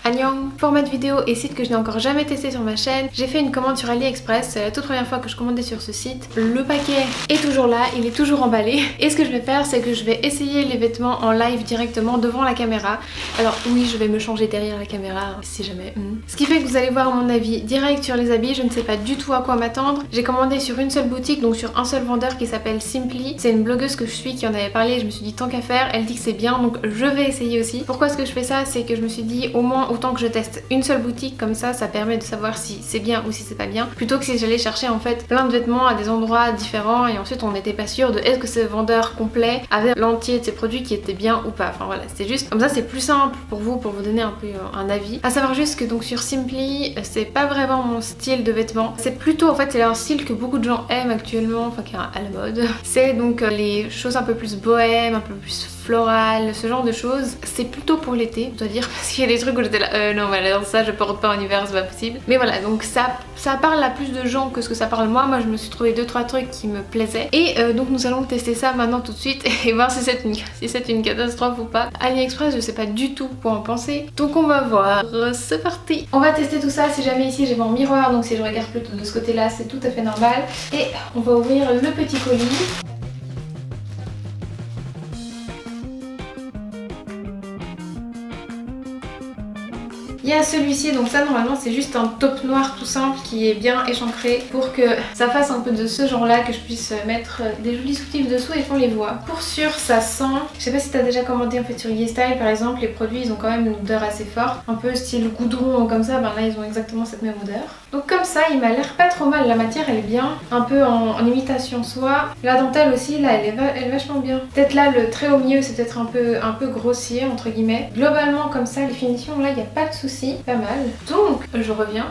Annyeong, format de vidéo et site que je n'ai encore jamais testé sur ma chaîne. J'ai fait une commande sur AliExpress, c'est la toute première fois que je commandais sur ce site. Le paquet est toujours là, il est toujours emballé. Et ce que je vais faire, c'est que je vais essayer les vêtements en live directement devant la caméra. Alors oui, je vais me changer derrière la caméra, si jamais. Ce qui fait que vous allez voir mon avis direct sur les habits, je ne sais pas du tout à quoi m'attendre. J'ai commandé sur une seule boutique, donc sur un seul vendeur qui s'appelle Simply. C'est une blogueuse que je suis qui en avait parlé, je me suis dit tant qu'à faire, elle dit que c'est bien, donc je vais essayer aussi. Pourquoi est-ce que je fais ça? C'est que je me suis dit au moins autant que je teste une seule boutique, comme ça permet de savoir si c'est bien ou si c'est pas bien, plutôt que si j'allais chercher en fait plein de vêtements à des endroits différents et ensuite on n'était pas sûr de est-ce que ce vendeur complet avait l'entier de ses produits qui était bien ou pas. Enfin voilà, c'est juste comme ça, c'est plus simple pour vous donner un peu un avis. À savoir juste que donc sur Simply, c'est pas vraiment mon style de vêtements, c'est plutôt en fait c'est un style que beaucoup de gens aiment actuellement, enfin qui est à la mode. C'est donc les choses un peu plus bohème, un peu plus floral, ce genre de choses. C'est plutôt pour l'été, je dois dire, parce qu'il y a des trucs où j'étais là, non mais alors ça je porte pas en hiver, c'est pas possible. Mais voilà, donc ça parle à plus de gens que ce que ça parle moi. Moi je me suis trouvé 2-3 trucs qui me plaisaient. Et donc nous allons tester ça maintenant tout de suite et voir si c'est une catastrophe ou pas. AliExpress, je sais pas du tout quoi en penser. Donc on va voir, c'est parti. On va tester tout ça, si jamais ici j'ai mon miroir, donc si je regarde plutôt de ce côté là c'est tout à fait normal. Et on va ouvrir le petit colis. Il y a celui-ci, donc ça normalement c'est juste un top noir tout simple qui est bien échancré pour que ça fasse un peu de ce genre là, que je puisse mettre des jolis soutifs dessous et qu'on les voit. Pour sûr ça sent, je sais pas si t'as déjà commandé en fait sur YesStyle par exemple, les produits ils ont quand même une odeur assez forte, un peu style goudron ou comme ça, ben là ils ont exactement cette même odeur. Donc comme ça il m'a l'air pas trop mal, la matière elle est bien, un peu en imitation soie. La dentelle aussi là elle est vachement bien. Peut-être là le trait au milieu c'est peut-être un peu grossier entre guillemets. Globalement comme ça les finitions là il n'y a pas de souci. Pas mal. Donc je reviens.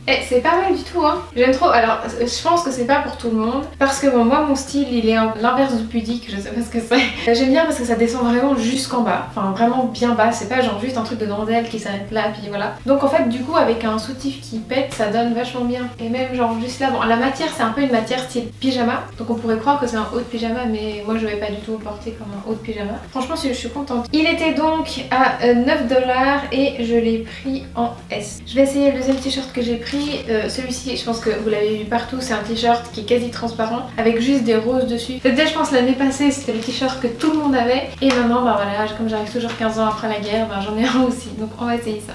Et c'est pas mal du tout hein. J'aime trop. Alors je pense que c'est pas pour tout le monde parce que bon, moi mon style il est l'inverse du pudique, je sais pas ce que c'est. J'aime bien parce que ça descend vraiment jusqu'en bas, enfin vraiment bien bas, c'est pas genre juste un truc de dentelle qui s'arrête là puis voilà. Donc en fait du coup avec un soutif qui pète ça donne vachement bien. Et même genre juste là, bon la matière c'est un peu une matière style pyjama, donc on pourrait croire que c'est un haut de pyjama mais moi je vais pas du tout le porter comme un haut de pyjama. Franchement je suis contente. Il était donc à 9$ et je l'ai pris en S. Je vais essayer le deuxième t-shirt que j'ai pris. Celui-ci je pense que vous l'avez vu partout, c'est un t-shirt qui est quasi transparent avec juste des roses dessus. Peut-être je pense l'année passée c'était le t-shirt que tout le monde avait et maintenant bah voilà, comme j'arrive toujours 15 ans après la guerre, bah, j'en ai un aussi, donc on va essayer ça.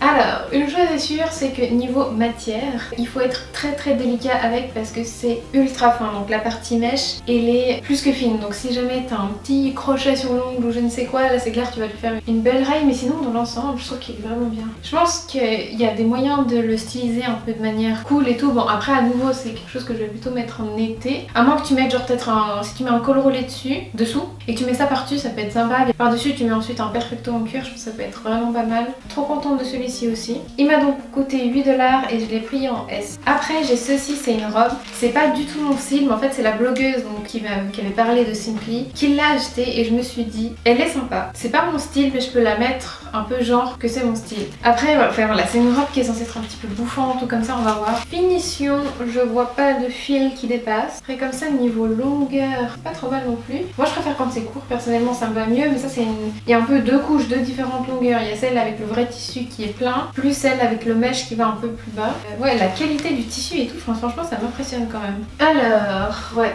Alors, une chose est sûre, c'est que niveau matière, il faut être très délicat avec parce que c'est ultra fin. Donc la partie mèche, elle est plus que fine. Donc si jamais t'as un petit crochet sur l'ongle ou je ne sais quoi, là c'est clair tu vas lui faire une belle raille. Mais sinon dans l'ensemble, je trouve qu'il est vraiment bien. Je pense qu'il y a des moyens de le styliser un peu de manière cool et tout. Bon après à nouveau c'est quelque chose que je vais plutôt mettre en été. À moins que tu mettes genre peut-être si tu mets un col roulé dessous et que tu mets ça par-dessus, ça peut être sympa. Et par-dessus tu mets ensuite un perfecto en cuir, je pense que ça peut être vraiment pas mal. Trop contente de celui-ci aussi. Il m'a donc coûté 8$ et je l'ai pris en S. Après j'ai ceci, c'est une robe. C'est pas du tout mon style, mais en fait c'est la blogueuse donc, qui avait parlé de Simply qui l'a acheté et je me suis dit elle est sympa. C'est pas mon style mais je peux la mettre un peu genre que c'est mon style. Après voilà, c'est une robe qui est censée être un petit peu bouffante ou comme ça, on va voir. Finition, je vois pas de fil qui dépasse. Après comme ça niveau longueur, pas trop mal non plus. Moi je préfère quand c'est court, personnellement ça me va mieux, mais ça c'est il y a un peu deux couches, deux différentes longueurs. Il y a celle avec le vrai tissu qui est plein, plus celle avec le mesh qui va un peu plus bas. Ouais, la qualité du tissu et tout, franchement ça m'impressionne quand même. Alors, ouais,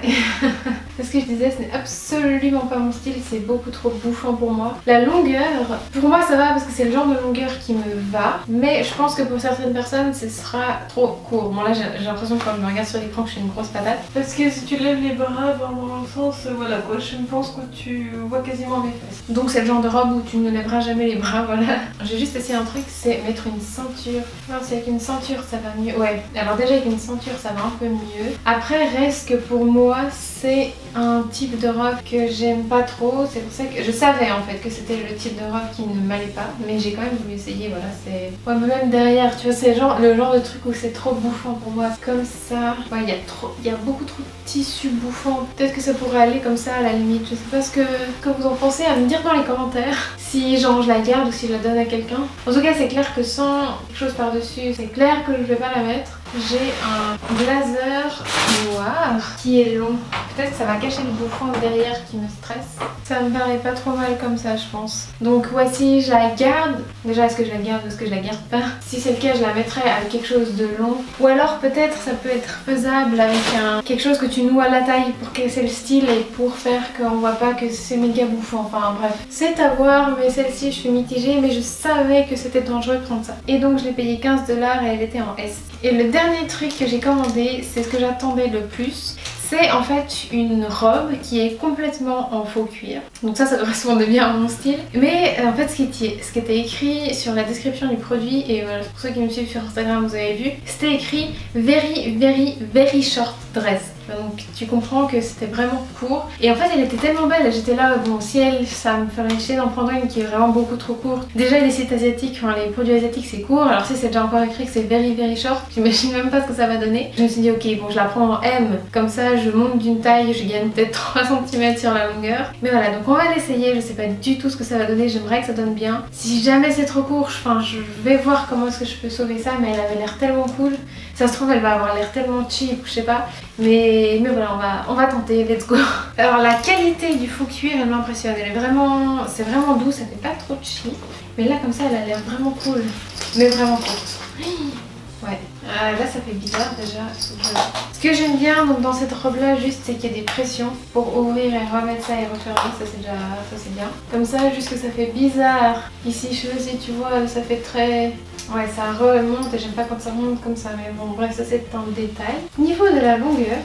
c'est ce que je disais, ce n'est absolument pas mon style, c'est beaucoup trop bouffant pour moi. La longueur, pour moi ça va parce que c'est le genre de longueur qui me va, mais je pense que pour certaines personnes ce sera trop court. Bon là j'ai l'impression quand je me regarde sur l'écran que je suis une grosse patate. Parce que si tu lèves les bras dans le sens, voilà quoi, je pense que tu vois quasiment mes fesses. Donc c'est le genre de robe où tu ne lèveras jamais les bras, voilà. J'ai juste essayé un truc, c'est mettre une ceinture. Non, si avec une ceinture ça va mieux. Ouais, alors déjà avec une ceinture ça va un peu mieux. Après reste que pour moi c'est un type de robe que j'aime pas trop. C'est pour ça que je savais en fait que c'était le type de robe qui ne m'allait pas, mais j'ai quand même voulu essayer. Voilà, c'est ouais, mais même derrière tu vois, c'est le genre de truc où c'est trop bouffant pour moi. Comme ça, ouais, il y a beaucoup trop de tissu bouffant. Peut-être que ça pourrait aller comme ça à la limite. Je sais pas ce que vous en pensez, à me dire dans les commentaires si genre je la garde ou si je la donne à quelqu'un. En tout cas c'est clair que sans quelque chose par dessus, c'est clair que je vais pas la mettre. j'ai un blazer noir qui est long. Peut-être que ça va cacher le bouffon derrière qui me stresse. Ça me paraît pas trop mal comme ça, je pense. Donc voici, je la garde. Déjà, est-ce que je la garde ou est-ce que je la garde pas? Si c'est le cas, je la mettrai avec quelque chose de long. Ou alors peut-être ça peut être faisable avec quelque chose que tu noues à la taille pour casser le style et pour faire qu'on voit pas que c'est méga bouffant. Enfin bref, c'est à voir, mais celle-ci je suis mitigée, mais je savais que c'était dangereux de prendre ça. Et donc je l'ai payé 15 $ et elle était en S. Et le dernier truc que j'ai commandé, c'est ce que j'attendais le plus. C'est en fait une robe qui est complètement en faux cuir. Donc ça correspondait bien à mon style. Mais en fait ce qui était écrit sur la description du produit, et voilà, pour ceux qui me suivent sur Instagram vous avez vu, c'était écrit very short dress. Donc tu comprends que c'était vraiment court. Et en fait elle était tellement belle, j'étais là, bon si ça me ferait chier d'en prendre une qui est vraiment beaucoup trop courte. Déjà les sites asiatiques, enfin les produits asiatiques c'est court, alors si c'est déjà encore écrit que c'est very short, j'imagine même pas ce que ça va donner. Je me suis dit ok bon je la prends en M, comme ça je monte d'une taille, je gagne peut-être 3 cm sur la longueur. Mais voilà, donc on va l'essayer, je sais pas du tout ce que ça va donner, j'aimerais que ça donne bien. Si jamais c'est trop court, enfin je vais voir comment est-ce que je peux sauver ça, mais elle avait l'air tellement cool. Ça se trouve elle va avoir l'air tellement cheap, je sais pas. Mais voilà, on va tenter, let's go. Alors la qualité du faux cuir elle m'impressionne, c'est vraiment doux, ça fait pas trop cheap. Mais là comme ça elle a l'air vraiment cool, mais vraiment courte. Ouais, là ça fait bizarre déjà. Ce que j'aime bien donc, dans cette robe là juste c'est qu'il y a des pressions pour ouvrir et remettre ça et refermer, ça c'est bien. Comme ça juste que ça fait bizarre. Ici je sais si tu vois ça fait très... Ouais ça remonte et j'aime pas quand ça remonte comme ça, mais bon bref ça c'est un détail. Niveau de la longueur...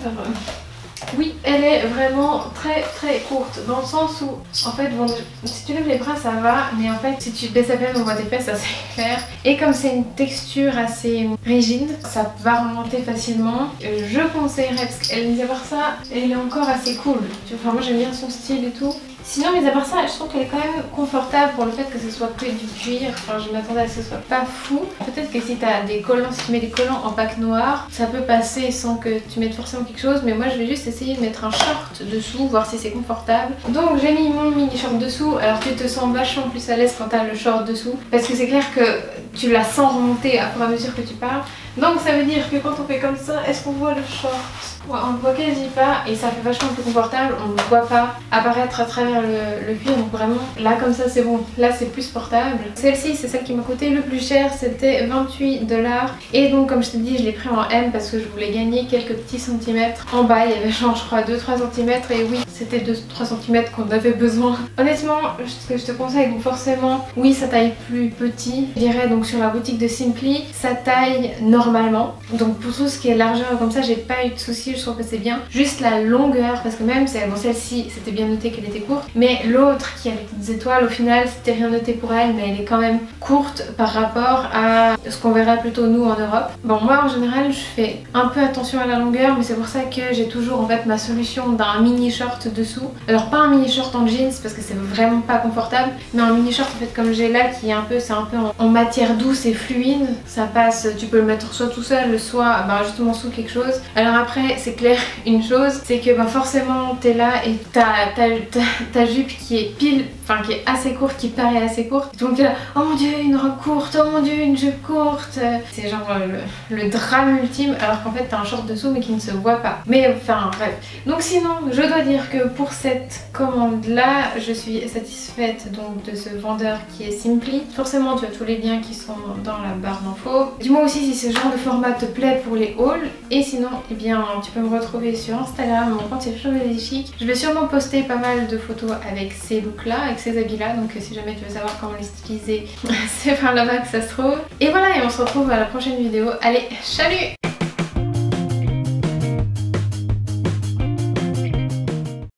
Oui, elle est vraiment très courte dans le sens où en fait bon, si tu lèves les bras ça va, mais en fait si tu baisses à peine on voit tes fesses, ça c'est clair. Et comme c'est une texture assez rigide, ça va remonter facilement. Je conseillerais parce qu'elle, mis à part ça, elle est encore assez cool. Enfin moi j'aime bien son style et tout. Sinon, mis à part ça, je trouve qu'elle est quand même confortable pour le fait que ce soit que du cuir. Enfin, je m'attendais à ce que ce soit pas fou. Peut-être que si t'as des collants, si tu mets des collants en pack noir, ça peut passer sans que tu mettes forcément quelque chose. Mais moi, je vais juste essayer de mettre un short dessous, voir si c'est confortable. Donc, j'ai mis mon mini short dessous. Alors, tu te sens vachement plus à l'aise quand t'as le short dessous. Parce que c'est clair que tu la sens remonter à fur et à mesure que tu parles. Donc, ça veut dire que quand on fait comme ça, est-ce qu'on voit le short ? Ouais, on le voit quasi pas et ça fait vachement plus confortable, on ne voit pas apparaître à travers le cuir, donc vraiment là comme ça c'est bon, là c'est plus portable. Celle-ci c'est celle qui m'a coûté le plus cher, c'était 28 $ et donc comme je te dis je l'ai pris en M parce que je voulais gagner quelques petits centimètres. En bas il y avait genre je crois 2-3 cm et oui c'était 2-3 cm qu'on avait besoin. Honnêtement ce que je te conseille, donc forcément oui ça taille plus petit, je dirais donc sur la boutique de Simply ça taille normalement, donc pour tout ce qui est largeur comme ça j'ai pas eu de soucis. Je trouve que c'est bien. Juste la longueur, parce que même bon, celle-ci c'était bien noté qu'elle était courte, mais l'autre qui a les petites étoiles au final c'était rien noté pour elle, mais elle est quand même courte par rapport à ce qu'on verrait plutôt nous en Europe. Bon moi en général je fais un peu attention à la longueur, mais c'est pour ça que j'ai toujours en fait ma solution d'un mini short dessous. Alors pas un mini short en jeans parce que c'est vraiment pas confortable, mais un mini short en fait comme j'ai là qui est un peu, c'est un peu en matière douce et fluide. Ça passe, tu peux le mettre soit tout seul, soit justement sous quelque chose. Alors après c'est clair une chose, c'est que forcément t'es là et ta jupe qui est pile, enfin qui est assez courte, qui paraît assez courte. Donc là, oh mon dieu une robe courte, oh mon dieu une jupe courte. C'est genre le drame ultime alors qu'en fait t'as un short dessous mais qui ne se voit pas. Mais enfin bref. Donc sinon je dois dire que pour cette commande là je suis satisfaite donc de ce vendeur qui est Simply. Forcément tu as tous les liens qui sont dans la barre d'infos. Dis-moi aussi si ce genre de format te plaît pour les hauls et sinon eh bien tu peux me retrouver sur Instagram, mon compte c'est Cheveux Chic. Je vais sûrement poster pas mal de photos avec ces looks là, avec ces habits là, donc si jamais tu veux savoir comment les styliser c'est par là-bas que ça se trouve. Et voilà, et on se retrouve à la prochaine vidéo. Allez, salut!